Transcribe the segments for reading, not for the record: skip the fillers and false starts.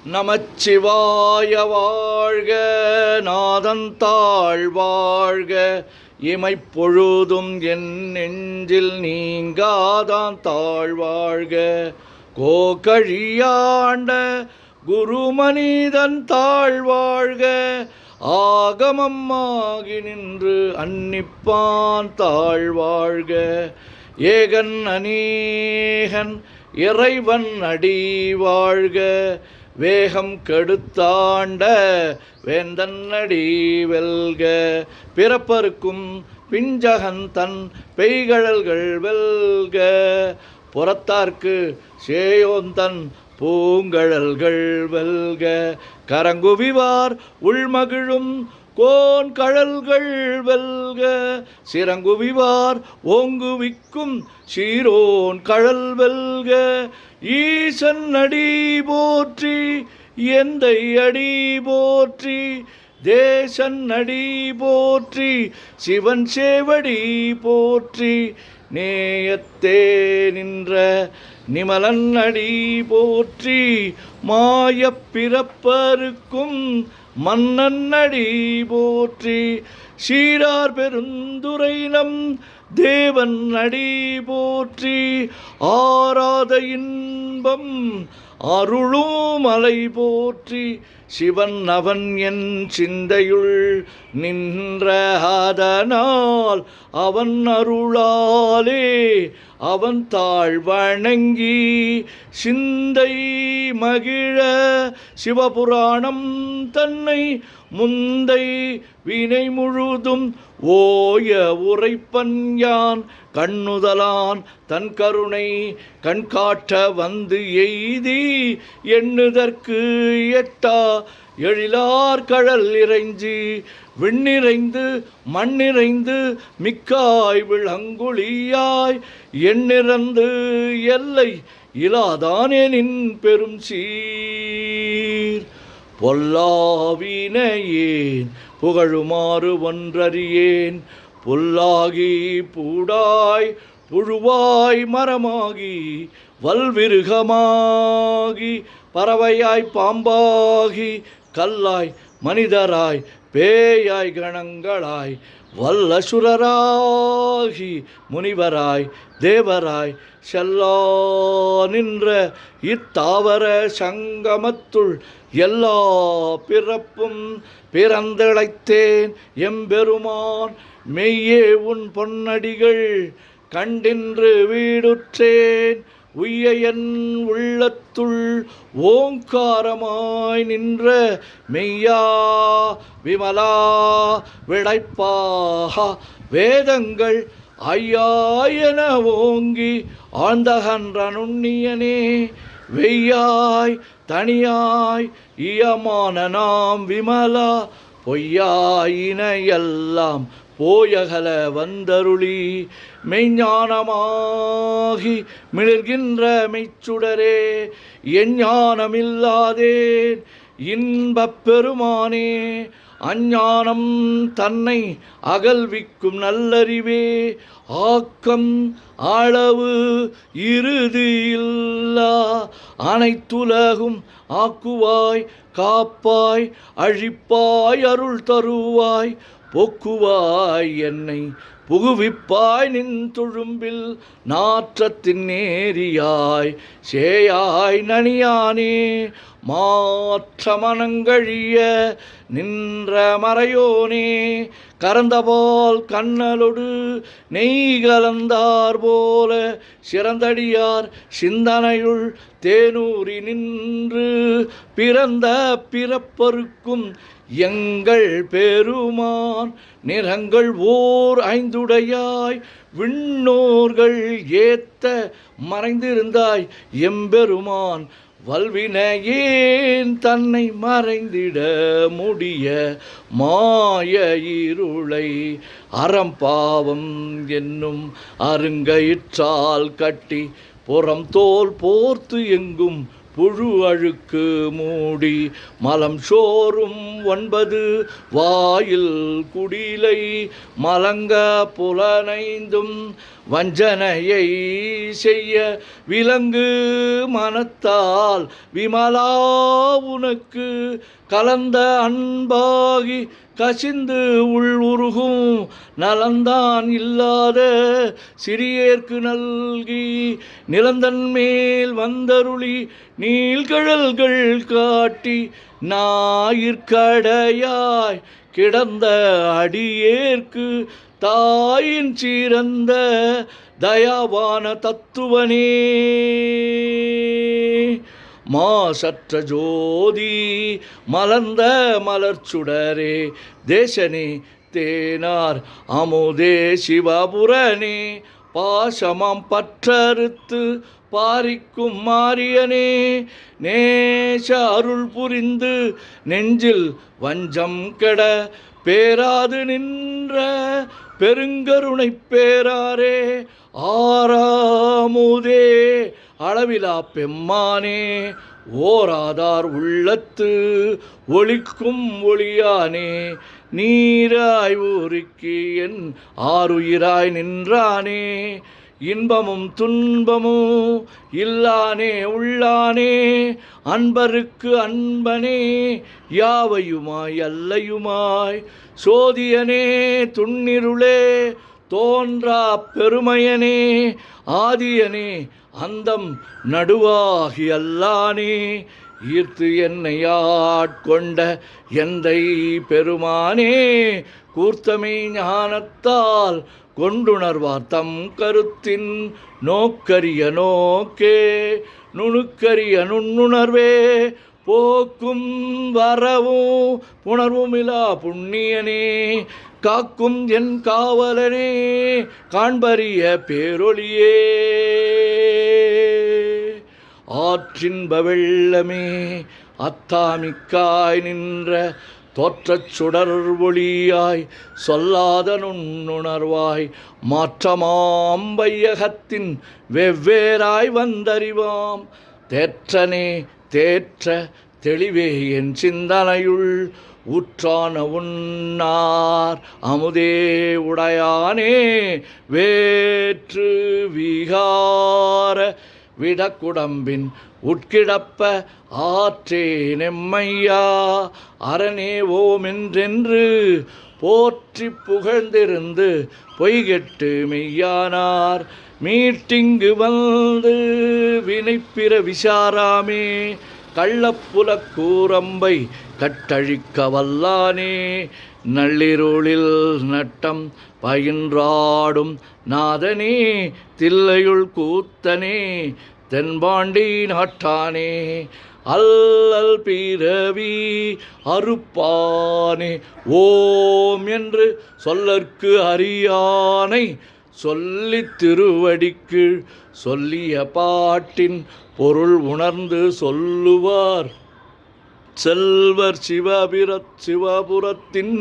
நமச்சிவாய வாழ்க, நாதந்தாள் வாழ்க, இமைப்பொழுதும் என் நெஞ்சில் நீங்காதான் தாழ்வாழ்க. கோகழியாண்ட குருமனிதன் தாழ்வாழ்க, ஆகமமாகி நின்று அன்னிப்பான் தாழ்வாழ்க. ஏகன் அநேகன் இறைவன் அடி வாழ்க, வேகம் கெடுத்தாண்ட வேந்தன் அடி வெல்க. பிறப்பருக்கும் பிஞ்சகன் தன் பெய்கழல்கள் வெல்க, புறத்தார்க்கு சேயோந்தன் பூங்கழல்கள் வெல்க. கரங்குவிவார் உள்மகிழும் கோன் கழல்கள் வெல்க, சிறங்குவிவார் ஓங்குவிக்கும் சீரோன் கழல் வெல்க. ஈசன் அடி போற்றி, எந்தை அடி போற்றி, தேசன் அடி போற்றி, சிவன் சேவடி போற்றி. நேயத்தே நின்ற நிமலன் அடி போற்றி, மாயப் பிறப்பருக்கும் மன்னன் அடி போற்றி. சீரார் பெருந்துரை நம் தேவன் அடி போற்றி, ஆராத இன்பம் அருளும் அலை போற்றி. சிவன் அவன் என் சிந்தையுள் நின்ற அதனால் அவன் அருளாலே அவன் தாழ் வணங்கி சிந்தை மகிழ சிவபுராணம் தன்னை முந்தை வினை முழுதும் ஓய உரைப்பன் யான். கண்ணுதலான் தன் கருணை கண்காட்ட வந்து எய்தி எண்ணுதற்கு எட்டா எழிலார் கழல் இறைஞ்சி விண்ணிறைந்து மண்ணிறைந்து மிக்காய் விளங்குழியாய் எண்ணிறந்து எல்லை இலாதானேனின் பெரும் சீர். பொல்லாவினையேன் புகழுமாறு ஒன்றறியேன், புல்லாகி பூடாய் புழுவாய் மரமாகி வல்விருகமாகி பறவையாய் பாம்பாகி கல்லாய் மனிதராய் பேயாய் கணங்களாய் வல்லசுரராகி முனிவராய் தேவராய் செல்லா நின்ற இத்தாவர சங்கமத்துள் எல்லா பிறப்பும் பிறந்திழைத்தேன் எம்பெருமான். மெய்யே உன் பொன்னடிகள் கண்டின்று வீடுற்றேன், உய்ய என் உள்ளத்துள் ஓங்காரமாய் நின்ற மெய்யா விமலா விடைப்பாக வேதங்கள் ஐயாயன ஓங்கி ஆழ்ந்தகன்ற நுண்ணியனே. வெய்யாய் தனியாய் இயமான நாம் விமலா, பொய்யாயின எல்லாம் போயகல வந்தருளி மெய்ஞானமாகி மிளிர்கின்ற மெய்ச்சுடரே. எஞ்ஞானமில்லாதேன் இன்பப் பெருமானே, அஞ்ஞானம் தன்னை அகல்விக்கும் நல்லறிவே. ஆக்கம் அளவு இறுதியில்லா அனைத்துலகும் ஆக்குவாய் காப்பாய் அழிப்பாய் அருள் தருவாய் போக்குவாய் என்னை புகுவிப்பாய் நின் தொழும்பில் நாற்றத்தின் நேரியாய் சேயாய் நனியானே. மாற்ற மனங்கழிய நின்ற மறையோனே, கறந்தபால் கண்ணலொடு நெய் கலந்தார் போல சிறந்தடியார் சிந்தனையுள் தேனூரி நின்று பிறந்த பிறப்பருக்கும் எங்கள் பெருமான். நிறங்கள் ஓர் ஐந்துடையாய் விண்ணோர்கள் ஏத்த மறைந்திருந்தாய் எம்பெருமான். வல்வினையேன் தன்னை மறைந்திட முடிய மாய இருளை அறம்பாவம் என்னும் அருங்கயிற்றால் கட்டி புறம் தோல் போர்த்து எங்கும் புழு அழுக்கு மூடி மலம் சோறும் 9 வாயில் குடிலை மலங்க புலனைந்தும் வஞ்சனையை செய்ய விலங்கு மனத்தால் விமலா உனக்கு கலந்த அன்பாகி கசிந்து உள்உருகும் நலந்தான் இல்லாத சிறியேற்கு நல்கி நிலந்தன் மேல் வந்தருளி நீள்கழல்கள் காட்டி ஞாயிற்கடையாய் கிடந்த அடியேற்கு தாயின் சிறந்த தயாவான தத்துவனே மாசற்ற ஜோதி மலர்ந்த மலர்ச்சுடரே தேசனே தேனார் அமுதே சிவபுரனே பாசமாம் பற்றறுத்து பாரிக்கும் மாரியனே நேச அருள் புரிந்து நெஞ்சில் வஞ்சம் கெட பேராது நின்ற பெருங்கருணை பேராரே ஆறாமுதே அளவிலா பெம்மானே ஓராதார் உள்ளத்து ஒளிக்கும் ஒளியானே நீராய் ஊருக்கு என் ஆறுயிராய் நின்றானே இன்பமும் துன்பமும் இல்லானே உள்ளானே அன்பருக்கு அன்பனே யாவையுமாய் அல்லையுமாய் சோதியனே துன்னிருளே தோன்றா பெருமையனே ஆதியனே அந்தம் நடுவாகி அல்லானே ஈர்த்து என்னை ஆட்கொண்ட எந்தை பெருமானே கூர்த்தமை ஞானத்தால் கொண்டுணர்வார் தம் கருத்தின் நோக்கரிய நோக்கே நுணுக்கரிய நுண்ணுணர்வே போக்கும் வரவும் புணர்வுமிலா புண்ணியனே காக்கும் என் காவலனே காண்பரிய பேரொளியே ஆற்றின்ப வெள்ளமே அத்தாமிக்காய் நின்ற தோற்றச் சுடர் ஒளியாய் சொல்லாத நுண்ணுணர்வாய் மாற்றமாம் வையகத்தின் வெவ்வேறாய் வந்தறிவாம் தேற்றனே தேற்ற தெளிவே என் சிந்தனையுள் ஊற்றான உன்னார் அமுதே உடையானே வேற்று விகார விடக்குடம்பின் உட்கிடப்ப ஆற்றே நெம்மையா அரணே ஓமென்றென்று போற்றி புகழ்ந்திருந்து பொய்கெட்டு மெய்யானார் மீட்டிங்கு வந்து வினைப்பிற விசாராமே கள்ளப்புல கூரம்பை கட்டழிக்க வல்லானே நள்ளிருளில் நட்டம் பயின்றாடும் நாதனே தில்லையுள் கூத்தனே தென்பாண்டி நாட்டானே அல்லல் பிறவி அறுப்பானே ஓம் என்று சொல்லற்கு அறியானை சொல்லித் திருவடிக்கு சொல்லிய பாட்டின் பொருள் உணர்ந்து சொல்லுவார் செல்வர் சிவபுரத்தின்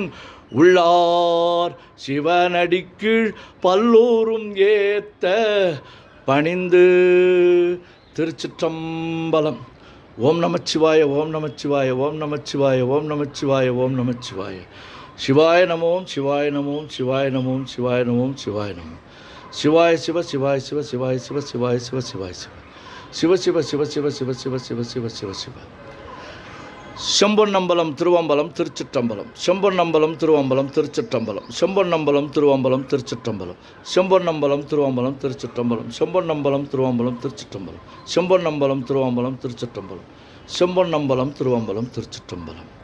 உள்ளார் சிவனடிக்கீழ் பல்லோரும் ஏத்த பணிந்து. திருச்சிற்றம்பலம். ஓம் நமச்சிவாய ஓம் நமச்சிவாய ஓம் நமச்சிவாய ஓம் நமச்சிவாய ஓம் நமச்சிவாய. சிவாய நமோம் சிவாய நமோம் சிவாய நமோம் சிவாய நமோம் சிவாய நமோம். சிவாய சிவ சிவாய சிவ சிவாய சிவ சிவாய சிவ சிவாய சிவ சிவ சிவ சிவ சிவ சிவ சிவ சிவ சிவ சிவ சிவ. செம்பொன்னம்பலம் திருவம்பலம் திருச்சிற்றம்பலம். செம்பொன்னம்பலம் திருவம்பலம் திருச்சிற்றம்பலம். செம்பொன்னம்பலம் திருவம்பலம் திருச்சிற்றம்பலம். செம்பொன்னம்பலம் திருவம்பலம் திருச்சிற்றம்பலம். செம்பொன்னம்பலம் திருவம்பலம் திருச்சிற்றம்பலம். செம்பொன்னம்பலம் திருவம்பலம் திருச்சிற்றம்பலம். செம்பொன்னம்பலம் திருவம்பலம் திருச்சிற்றம்பலம்.